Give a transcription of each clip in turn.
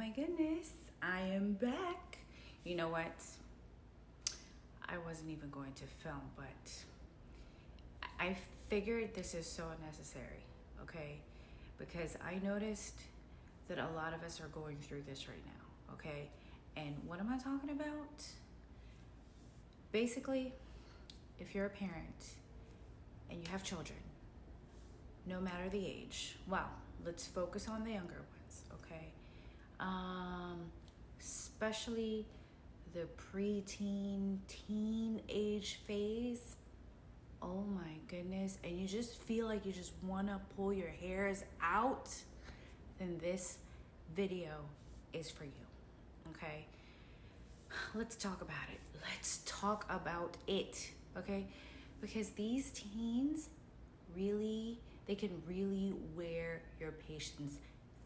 my goodness, I am back. You know what? I wasn't even going to film, but I figured this is so necessary, okay? Because I noticed that a lot of us are going through this right now, okay? And what am I talking about? Basically, if you're a parent and you have children, no matter the age, well, let's focus on the younger ones, okay? Especially the preteen, teen age phase. Oh my goodness. And you just feel like you just want to pull your hairs out, then this video is for you, okay? Let's talk about it. Let's talk about it, okay? Because these teens really, they can really wear your patience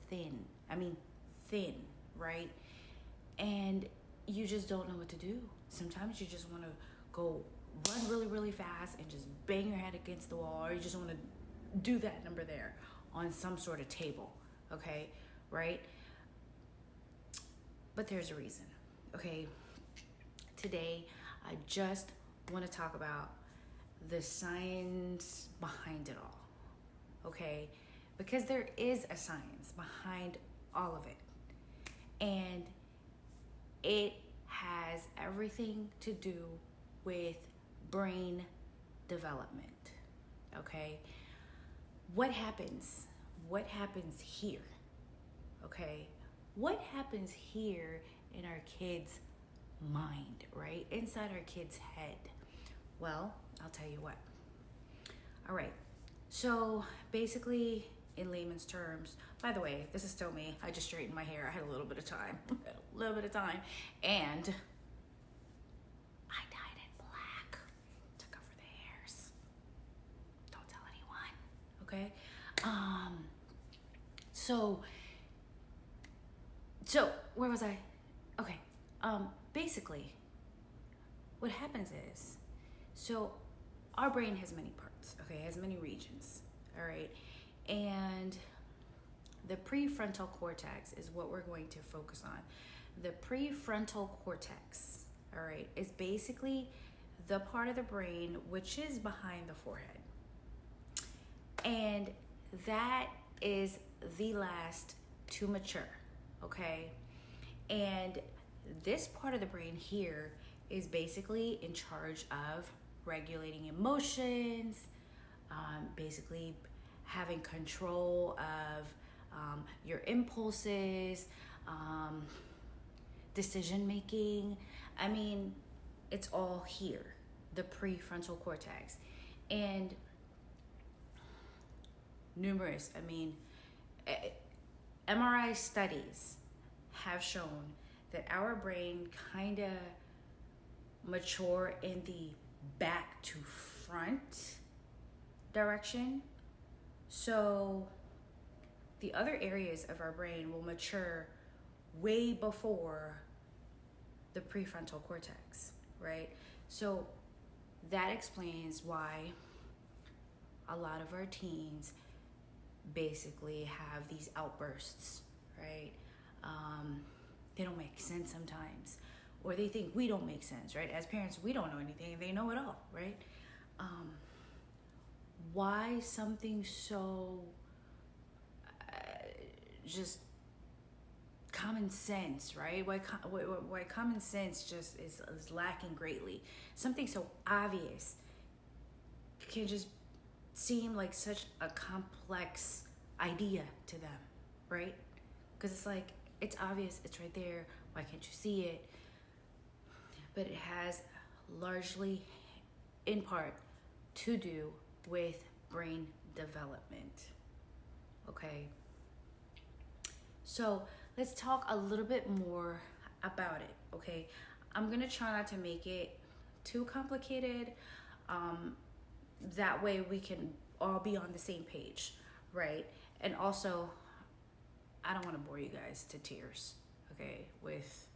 thin. I mean, thin, right? And you just don't know what to do. Sometimes you just want to go run really, really fast and just bang your head against the wall, or you just want to do that number there on some sort of table, okay? Right? But there's a reason, okay? Today, I just want to talk about the science behind it all, okay? Because there is a science behind all of it. And it has everything to do with brain development, okay? What happens? What happens here, okay? What happens here in our kids' mind, right? Inside our kids' head. Well, I'll tell you what. All right. So basically, in layman's terms, by the way, this is still me. I just straightened my hair. I had a little bit of time. And I dyed it black to cover the hairs. Don't tell anyone, okay? So where was I? Okay. Basically, what happens is, so our brain has many parts, okay? It has many regions, all right? And the prefrontal cortex is what we're going to focus on. The prefrontal cortex, all right, is basically the part of the brain which is behind the forehead. And that is the last to mature, okay? And this part of the brain here is basically in charge of regulating emotions, basically having control of your impulses, decision making. I mean, it's all here, the prefrontal cortex. And numerous, MRI studies have shown that our brain kind of mature in the back to front direction. So the other areas of our brain will mature way before the prefrontal cortex, right? So that explains why a lot of our teens basically have these outbursts, right? They don't make sense sometimes, or they think we don't make sense, right? As parents, we don't know anything, they know it all, right? Why something so just common sense, right? Why common sense just is lacking greatly. Something so obvious can just seem like such a complex idea to them, right? Because it's like, it's obvious, it's right there, why can't you see it? But it has largely, in part, to do with brain development, okay? So let's talk a little bit more about it, okay? I'm gonna try not to make it too complicated. That way we can all be on the same page, right? And also, I don't want to bore you guys to tears, okay, with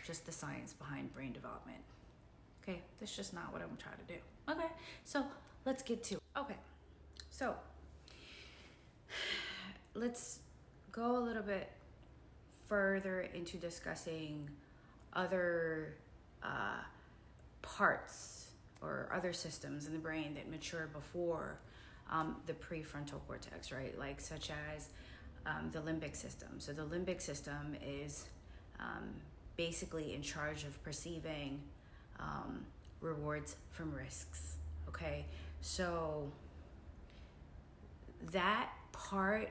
just the science behind brain development. Okay, that's just not what I'm trying to do. Okay, so let's get to it. Okay, so let's go a little bit further into discussing other parts or other systems in the brain that mature before the prefrontal cortex, right? Like such as the limbic system. So the limbic system is basically in charge of perceiving rewards from risks, okay? So that part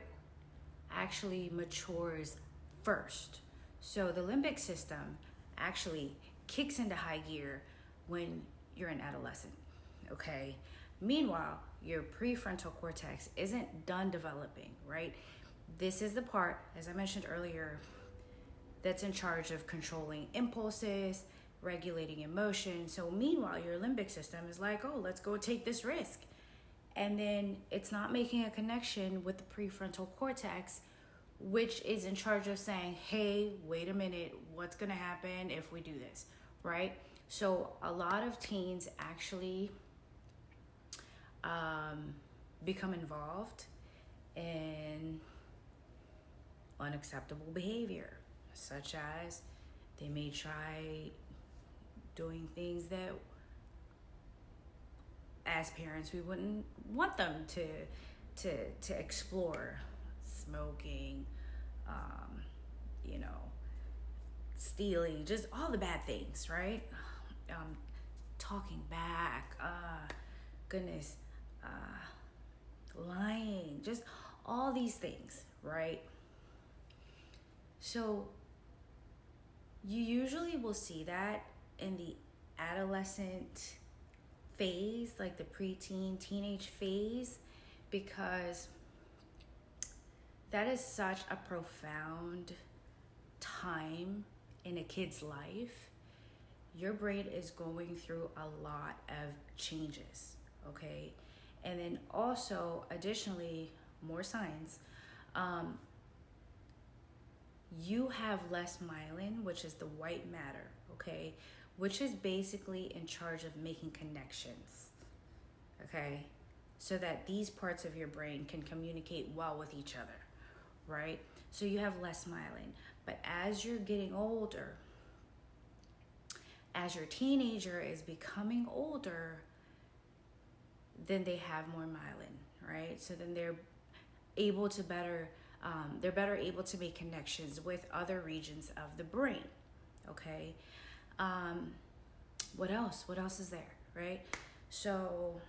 actually matures first. So the limbic system actually kicks into high gear when you're an adolescent, okay? Meanwhile, your prefrontal cortex isn't done developing, right? This is the part, as I mentioned earlier, that's in charge of controlling impulses, regulating emotion. So meanwhile, your limbic system is like, oh, let's go take this risk. And then it's not making a connection with the prefrontal cortex, which is in charge of saying, hey, wait a minute, what's gonna happen if we do this, right? So a lot of teens actually become involved in unacceptable behavior, such as they may try doing things that as parents we wouldn't want them to explore, smoking, stealing, just all the bad things, right? Talking back, lying, just all these things, right? So you usually will see that in the adolescent phase, like the preteen, teenage phase, because that is such a profound time in a kid's life. Your brain is going through a lot of changes, okay? And then also, additionally, more signs. You have less myelin, which is the white matter, okay? Which is basically in charge of making connections, okay? So that these parts of your brain can communicate well with each other, right? So you have less myelin. But as you're getting older, as your teenager is becoming older, then they have more myelin, right? So then they're able to better able to make connections with other regions of the brain, okay? What else? What else is there, right? So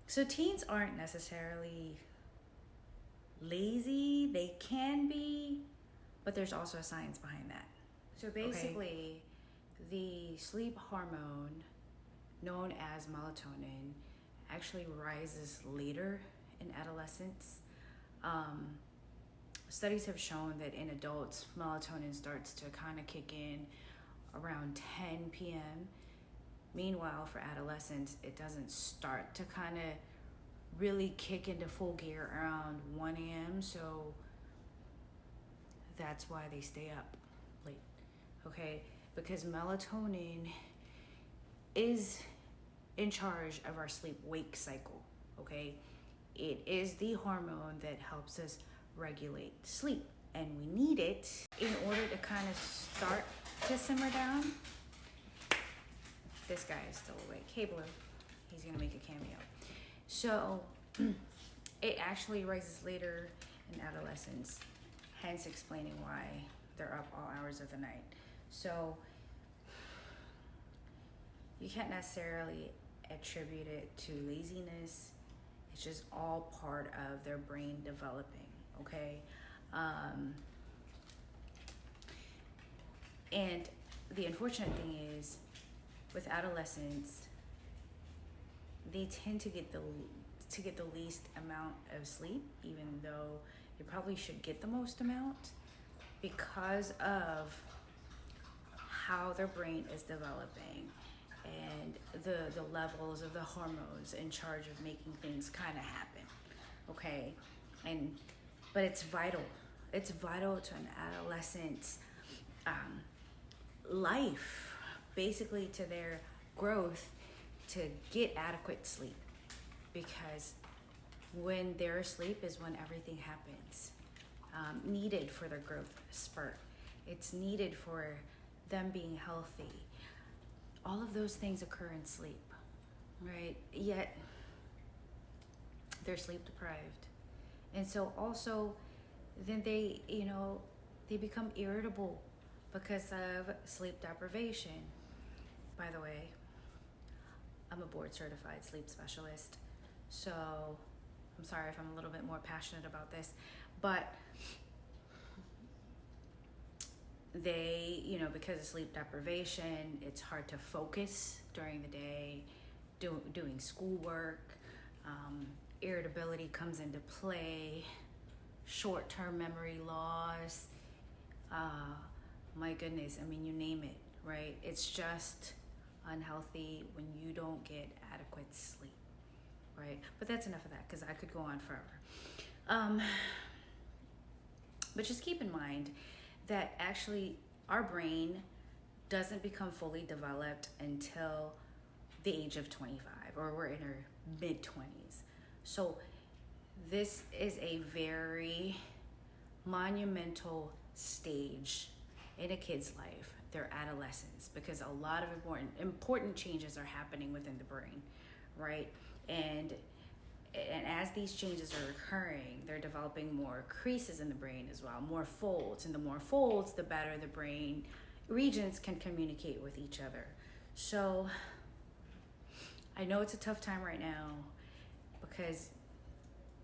teens aren't necessarily lazy. They can be, but there's also a science behind that. So basically, the sleep hormone known as melatonin actually rises later in adolescence. Studies have shown that in adults, melatonin starts to kind of kick in around 10 p.m. Meanwhile, for adolescents, it doesn't start to kind of really kick into full gear around 1 a.m. So that's why they stay up late, okay? Because melatonin is in charge of our sleep-wake cycle, okay? It is the hormone that helps us regulate sleep, and we need it in order to kind of start to simmer down. This guy is still awake. Hey, Blue. He's gonna make a cameo. So it actually rises later in adolescence, hence explaining why they're up all hours of the night. So you can't necessarily attribute it to laziness. It's just all part of their brain developing, okay? And the unfortunate thing is, with adolescents, they tend to get the least amount of sleep, even though they probably should get the most amount, because of how their brain is developing and the levels of the hormones in charge of making things kind of happen, okay? But it's vital. It's vital to an adolescent's life, basically to their growth, to get adequate sleep, because when they're asleep is when everything happens needed for their growth spurt. It's needed for them being healthy. All of those things occur in sleep, right? Yet they're sleep deprived. And so also then they become irritable because of sleep deprivation. By the way, I'm a board certified sleep specialist, so I'm sorry if I'm a little bit more passionate about this, but they, because of sleep deprivation, it's hard to focus during the day, doing schoolwork, irritability comes into play, short-term memory loss, my goodness, I mean, you name it, right? It's just unhealthy when you don't get adequate sleep, right? But that's enough of that, because I could go on forever. But just keep in mind that actually our brain doesn't become fully developed until the age of 25, or we're in our mid-20s. So this is a very monumental stage in a kid's life, their adolescence, because a lot of important changes are happening within the brain, right? And as these changes are occurring, they're developing more creases in the brain as well, more folds. And the more folds, the better the brain regions can communicate with each other. So I know it's a tough time right now because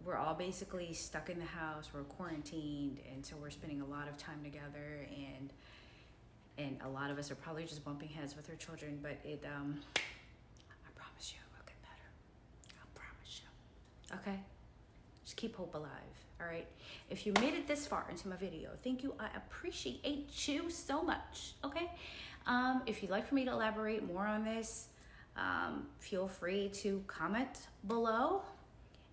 we're all basically stuck in the house, we're quarantined, and so we're spending a lot of time together, and a lot of us are probably just bumping heads with our children, but I promise you it will get better. I promise you. Okay? Just keep hope alive, all right? If you made it this far into my video, thank you. I appreciate you so much, okay? If you'd like for me to elaborate more on this, feel free to comment below.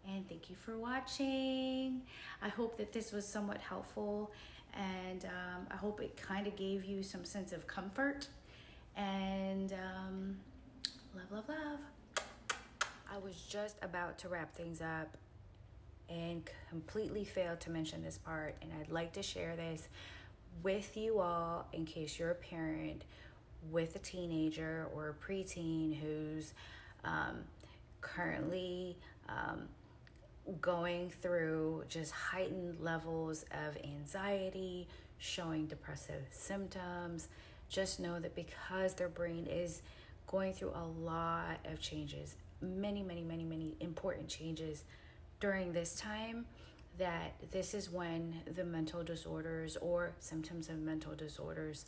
And thank you for watching. I hope that this was somewhat helpful, and I hope it kind of gave you some sense of comfort. And love, love, love. I was just about to wrap things up and completely failed to mention this part, and I'd like to share this with you all in case you're a parent with a teenager or a preteen who's currently going through just heightened levels of anxiety, showing depressive symptoms. Just know that because their brain is going through a lot of changes, many important changes during this time, that this is when the mental disorders or symptoms of mental disorders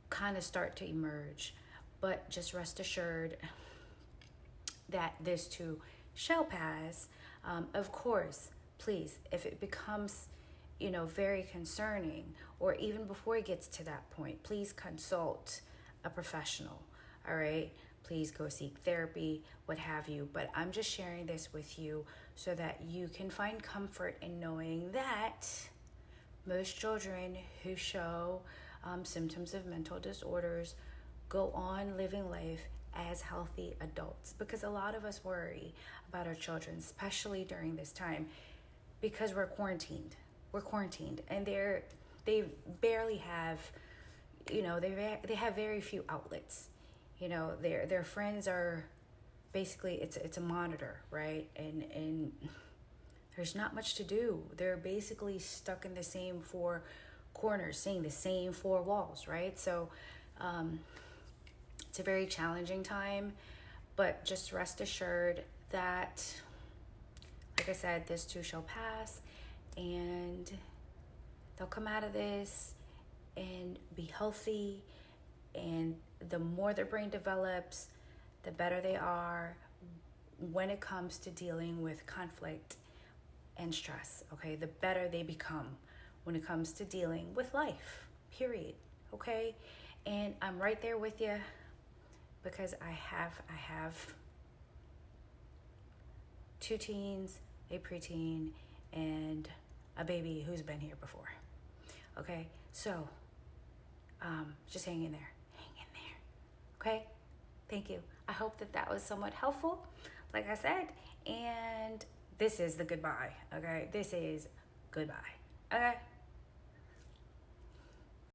kind of start to emerge. But just rest assured that this too shall pass. Of course, please, if it becomes, very concerning, or even before it gets to that point, please consult a professional, all right? Please go seek therapy, what have you. But I'm just sharing this with you so that you can find comfort in knowing that most children who show symptoms of mental disorders go on living life as healthy adults, because a lot of us worry about our children, especially during this time, because we're quarantined, and they barely have, they have very few outlets. Their friends are basically, it's a monitor, right? And there's not much to do. They're basically stuck in the same four corners, seeing the same four walls, right? So it's a very challenging time, but just rest assured that, like I said, this too shall pass, and they'll come out of this and be healthy. And the more their brain develops, the better they are when it comes to dealing with conflict and stress, okay? The better they become when it comes to dealing with life, period, okay? And I'm right there with you, because I have 2 teens, a preteen, and a baby who's been here before. Okay, so just hang in there. Okay, thank you. I hope that was somewhat helpful, like I said. And this is the goodbye. Okay, this is goodbye. Okay.